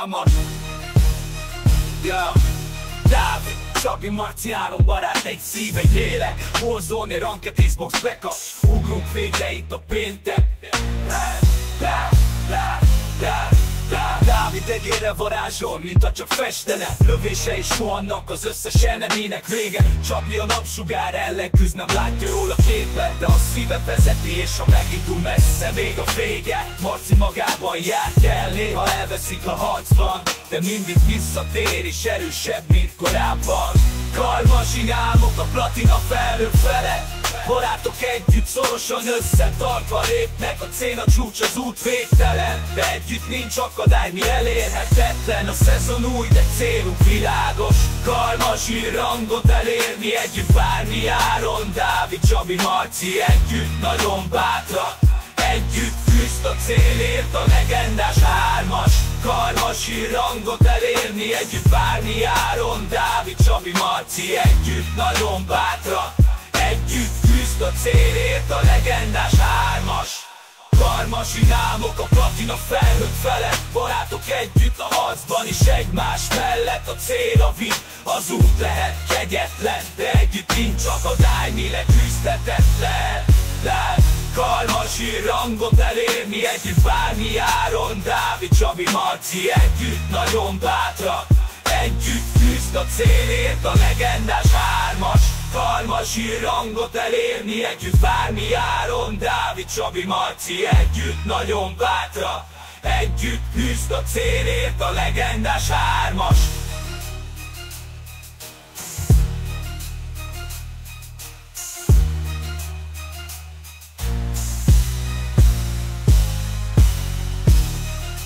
hatalmas. Dávid, Csabi, Marci, három barát, egy szív, egy lélek. Warzone, ranket, Xbox, backup. Ugrunk végre itt a péntek. Dávid egyére varázsol, mint a csak festene. Lövése is rohannak, az összes ellenének vége. Csabi a napsugár ellen küzd, nem látja jól a képet, de a szíve vezeti, és ha megindul messze, még a vége. Marci magában jár, kell, néha elveszik a harcban, de mindig visszatér, és erősebb, mint korábban. Karmasin álmok a platina felhők felett. Barátok együtt szorosan összetartva lépnek, a cél a csúcs, az út végtelen, de együtt nincs akadály, mi elérhetetlen. A szezon új, de célunk világos, karmazsír rangot elérni együtt bármi áron. Dávid, Csabi, Marci együtt nagyon bátrak, együtt küzd a célért a legendás hármas. Karmazsír rangot elérni együtt bármi áron. Dávid, Csabi, Marci együtt nagyon bátrak, együtt küzd a célért a legendás hármas. Karmazsin álmok a platina felhők felett. Barátok együtt a harcban is egymás mellett. A célra vitt, az út lehet kegyetlen, de együtt nincs akadály, mi leküzdhetetlen. Karmazsin rangot elérni együtt bármi áron. Dávid, Csabi, Marci együtt nagyon bátrak, együtt küzd a célért a legendás hármas. Karmazsír rangot elérni együtt bármi áron. Dávid, Csabi, Marci együtt nagyon bátrak, együtt küzd a célért a legendás hármas.